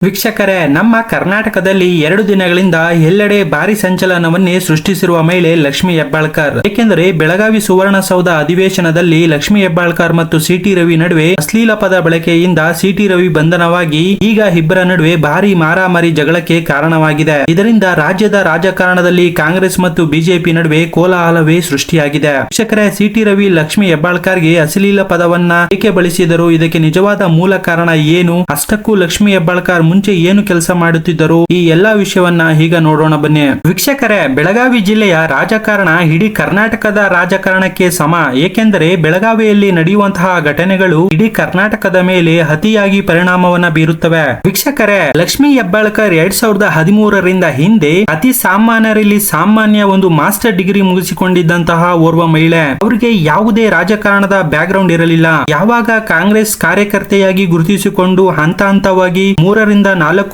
ವೀಕ್ಷಕರೇ, ನಮ್ಮ ಕರ್ನಾಟಕದಲ್ಲಿ 2 ದಿನಗಳಿಂದ ಎಲ್ಲೆಡೆ ಭಾರಿ ಸಂಚಲನವನ್ನೇ ಸೃಷ್ಟಿಸಿರುವ ಮಹಿಳೆ ಲಕ್ಷ್ಮಿ ಹೆಬ್ಬಾಳ್ಕರ್. ಏಕೆಂದರೆ ಬೆಳಗಾವಿ ಸುವರ್ಣಸೌಧ ಅಧಿವೇಶನದಲ್ಲಿ ಲಕ್ಷ್ಮಿ ಹೆಬ್ಬಾಳ್ಕರ್ ಮತ್ತು ಸಿಟಿ ರವಿ ನಡುವೆ ಅಶ್ಲೀಲ ಪದ ಬಳಕೆಯಿಂದ ಸಿಟಿ ರವಿ ಬಂಧನವಾಗಿ ಈಗ ಇಬ್ಬರ ನಡುವೆ ಭಾರಿ ಮಾರಾಮಾರಿ ಜಗಳಕ್ಕೆ ಕಾರಣವಾಗಿದೆ. ಇದರಿಂದ ರಾಜ್ಯದ ರಾಜಕಾರಣದಲ್ಲಿ ಕಾಂಗ್ರೆಸ್ ಮತ್ತು ಬಿಜೆಪಿ ನಡುವೆ ಕೋಲಾಹಲವೇ ಸೃಷ್ಟಿಯಾಗಿದೆ. ವೀಕ್ಷಕರೇ, ಸಿಟಿ ರವಿ ಲಕ್ಷ್ಮಿ ಹೆಬ್ಬಾಳ್ಕರ್ಗೆ ಅಶ್ಲೀಲ ಪದವನ್ನ ಏಕೆ ಬಳಸಿದರು, ಇದಕ್ಕೆ ನಿಜವಾದ ಮೂಲ ಕಾರಣ ಏನು, ಅಷ್ಟಕ್ಕೂ ಲಕ್ಷ್ಮಿ ಹೆಬ್ಬಾಳ್ಕರ್ ಮುಂಚೆ ಏನು ಕೆಲಸ ಮಾಡುತ್ತಿದ್ದರು, ಈ ಎಲ್ಲಾ ವಿಷಯವನ್ನ ಈಗ ನೋಡೋಣ ಬನ್ನಿ. ವೀಕ್ಷಕರೇ, ಬೆಳಗಾವಿ ಜಿಲ್ಲೆಯ ರಾಜಕಾರಣ ಇಡೀ ಕರ್ನಾಟಕದ ರಾಜಕಾರಣಕ್ಕೆ ಸಮ. ಏಕೆಂದರೆ ಬೆಳಗಾವಿಯಲ್ಲಿ ನಡೆಯುವಂತಹ ಘಟನೆಗಳು ಇಡೀ ಕರ್ನಾಟಕದ ಮೇಲೆ ಅತಿಯಾಗಿ ಪರಿಣಾಮವನ್ನ ಬೀರುತ್ತವೆ. ವೀಕ್ಷಕರೇ, ಲಕ್ಷ್ಮಿ ಹೆಬ್ಬಾಳ್ಕರ್ 2013ರಿಂದ ಹಿಂದೆ ಅತಿ ಸಾಮಾನ್ಯರಲ್ಲಿ ಸಾಮಾನ್ಯ ಒಂದು ಮಾಸ್ಟರ್ ಡಿಗ್ರಿ ಮುಗಿಸಿಕೊಂಡಿದ್ದಂತಹ ಓರ್ವ ಮಹಿಳೆ. ಅವರಿಗೆ ಯಾವುದೇ ರಾಜಕಾರಣದ ಬ್ಯಾಕ್ ಗ್ರೌಂಡ್ ಇರಲಿಲ್ಲ. ಯಾವಾಗ ಕಾಂಗ್ರೆಸ್ ಕಾರ್ಯಕರ್ತೆಯಾಗಿ ಗುರುತಿಸಿಕೊಂಡು ಹಂತ ಹಂತವಾಗಿ 3-4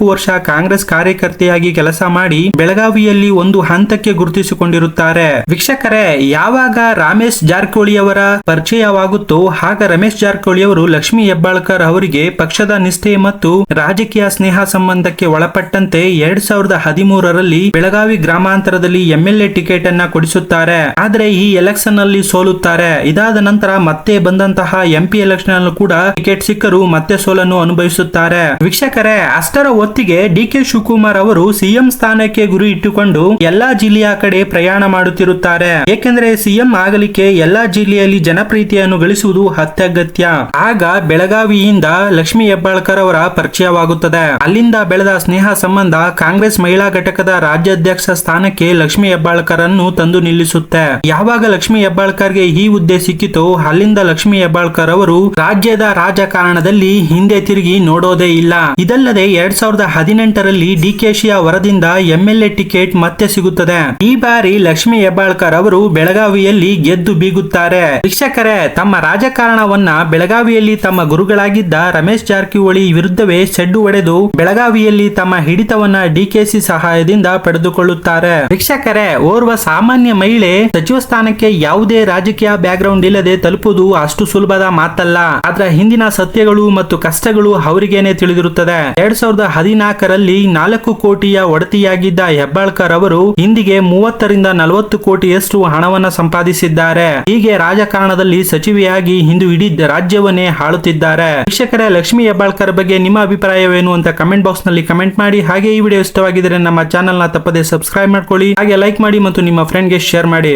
ವರ್ಷ ಕಾಂಗ್ರೆಸ್ ಕಾರ್ಯಕರ್ತೆಯಾಗಿ ಕೆಲಸ ಮಾಡಿ ಬೆಳಗಾವಿಯಲ್ಲಿ ಒಂದು ಹಂತಕ್ಕೆ ಗುರುತಿಸಿಕೊಂಡಿರುತ್ತಾರೆ. ವೀಕ್ಷಕರೇ, ಯಾವಾಗ ರಮೇಶ್ ಜಾರಕಿಹೊಳಿ ಅವರ ಪರಿಚಯವಾಗುತ್ತೋ ಆಗ ರಮೇಶ್ ಜಾರಕಿಹೊಳಿ ಅವರು ಲಕ್ಷ್ಮಿ ಹೆಬ್ಬಾಳ್ಕರ್ ಅವರಿಗೆ ಪಕ್ಷದ ನಿಷ್ಠೆ ಮತ್ತು ರಾಜಕೀಯ ಸ್ನೇಹ ಸಂಬಂಧಕ್ಕೆ ಒಳಪಟ್ಟಂತೆ 2013ರಲ್ಲಿ ಬೆಳಗಾವಿ ಗ್ರಾಮಾಂತರದಲ್ಲಿ MLA ಟಿಕೆಟ್ ಅನ್ನ ಕೊಡಿಸುತ್ತಾರೆ. ಆದ್ರೆ ಈ ಎಲೆಕ್ಷನ್ ನಲ್ಲಿ ಸೋಲುತ್ತಾರೆ. ಇದಾದ ನಂತರ ಮತ್ತೆ ಬಂದಂತಹ MP ಎಲೆಕ್ಷನ್ ಅಲ್ಲೂ ಕೂಡ ಟಿಕೆಟ್ ಸಿಕ್ಕರು ಮತ್ತೆ ಸೋಲನ್ನು ಅನುಭವಿಸುತ್ತಾರೆ. ವೀಕ್ಷಕರೇ, ಅಷ್ಟರ ಹೊತ್ತಿಗೆ DK ಶಿವಕುಮಾರ್ ಅವರು CM ಸ್ಥಾನಕ್ಕೆ ಗುರಿ ಇಟ್ಟುಕೊಂಡು ಎಲ್ಲಾ ಜಿಲ್ಲೆಯ ಕಡೆ ಪ್ರಯಾಣ ಮಾಡುತ್ತಿರುತ್ತಾರೆ. ಏಕೆಂದರೆ CM ಆಗಲಿಕ್ಕೆ ಎಲ್ಲಾ ಜಿಲ್ಲೆಯಲ್ಲಿ ಜನಪ್ರಿಯತೆಯನ್ನು ಗಳಿಸುವುದು ಅತ್ಯಗತ್ಯ. ಆಗ ಬೆಳಗಾವಿಯಿಂದ ಲಕ್ಷ್ಮಿ ಹೆಬ್ಬಾಳ್ಕರ್ ಅವರ ಪರಿಚಯವಾಗುತ್ತದೆ. ಅಲ್ಲಿಂದ ಬೆಳೆದ ಸ್ನೇಹ ಸಂಬಂಧ ಕಾಂಗ್ರೆಸ್ ಮಹಿಳಾ ಘಟಕದ ರಾಜ್ಯಾಧ್ಯಕ್ಷ ಸ್ಥಾನಕ್ಕೆ ಲಕ್ಷ್ಮಿ ಹೆಬ್ಬಾಳ್ಕರ್ ಅನ್ನು ತಂದು ನಿಲ್ಲಿಸುತ್ತೆ. ಯಾವಾಗ ಲಕ್ಷ್ಮಿ ಹೆಬ್ಬಾಳ್ಕರ್ಗೆ ಈ ಹುದ್ದೆ ಸಿಕ್ಕಿತೋ ಅಲ್ಲಿಂದ ಲಕ್ಷ್ಮಿ ಹೆಬ್ಬಾಳ್ಕರ್ ಅವರು ರಾಜ್ಯದ ರಾಜಕಾರಣದಲ್ಲಿ ಹಿಂದೆ ತಿರುಗಿ ನೋಡೋದೇ ಇಲ್ಲ. ಇದಲ್ಲದೆ 2018ರಲ್ಲಿ DKಶಿ ಅವರದಿಂದ MLA ಟಿಕೆಟ್ ಮತ್ತೆ ಸಿಗುತ್ತದೆ. ಈ ಬಾರಿ ಲಕ್ಷ್ಮಿ ಹೆಬ್ಬಾಳ್ಕರ್ ಅವರು ಬೆಳಗಾವಿಯಲ್ಲಿ ಗೆದ್ದು ಬೀಗುತ್ತಾರೆ. ಶಿಕ್ಷಕರೇ, ತಮ್ಮ ರಾಜಕಾರಣವನ್ನ ಬೆಳಗಾವಿಯಲ್ಲಿ ತಮ್ಮ ಗುರುಗಳಾಗಿದ್ದ ರಮೇಶ್ ಜಾರಕಿಹೊಳಿ ವಿರುದ್ಧವೇ ಸೆಡ್ಡು ಹೊಡೆದು ಬೆಳಗಾವಿಯಲ್ಲಿ ತಮ್ಮ ಹಿಡಿತವನ್ನ DKC ಸಹಾಯದಿಂದ ಪಡೆದುಕೊಳ್ಳುತ್ತಾರೆ. ಶಿಕ್ಷಕರೇ, ಓರ್ವ ಸಾಮಾನ್ಯ ಮಹಿಳೆ ಸಚಿವ ಸ್ಥಾನಕ್ಕೆ ಯಾವುದೇ ರಾಜಕೀಯ ಬ್ಯಾಕ್ ಗ್ರೌಂಡ್ ಇಲ್ಲದೆ ತಲುಪುವುದು ಅಷ್ಟು ಸುಲಭದ ಮಾತಲ್ಲ. ಅದರ ಹಿಂದಿನ ಸತ್ಯಗಳು ಮತ್ತು ಕಷ್ಟಗಳು ಅವರಿಗೇನೆ ತಿಳಿದಿರುತ್ತದೆ. 2014ರಲ್ಲಿ 4 ಕೋಟಿಯ ಒಡತಿಯಾಗಿದ್ದ ಹೆಬ್ಬಾಳ್ಕರ್ ಅವರು ಇಂದಿಗೆ 30-40 ಕೋಟಿಯಷ್ಟು ಹಣವನ್ನ ಸಂಪಾದಿಸಿದ್ದಾರೆ. ಹೀಗೆ ರಾಜಕಾರಣದಲ್ಲಿ ಸಚಿವೆಯಾಗಿ ಇಂದು ಇಡೀ ರಾಜ್ಯವನ್ನೇ ಆಳುತ್ತಿದ್ದಾರೆ. ಶಿಕ್ಷಕರೇ, ಲಕ್ಷ್ಮಿ ಹೆಬ್ಬಾಳ್ಕರ್ ಬಗ್ಗೆ ನಿಮ್ಮ ಅಭಿಪ್ರಾಯವೇನು ಅಂತ ಕಮೆಂಟ್ ಬಾಕ್ಸ್ ನಲ್ಲಿ ಕಮೆಂಟ್ ಮಾಡಿ. ಹಾಗೆ ಈ ವಿಡಿಯೋ ಇಷ್ಟವಾಗಿದ್ದರೆ ನಮ್ಮ ಚಾನೆಲ್ ನ ತಪ್ಪದೆ ಸಬ್ಸ್ಕ್ರೈಬ್ ಮಾಡ್ಕೊಳ್ಳಿ, ಹಾಗೆ ಲೈಕ್ ಮಾಡಿ ಮತ್ತು ನಿಮ್ಮ ಫ್ರೆಂಡ್ ಗೆ ಶೇರ್ ಮಾಡಿ.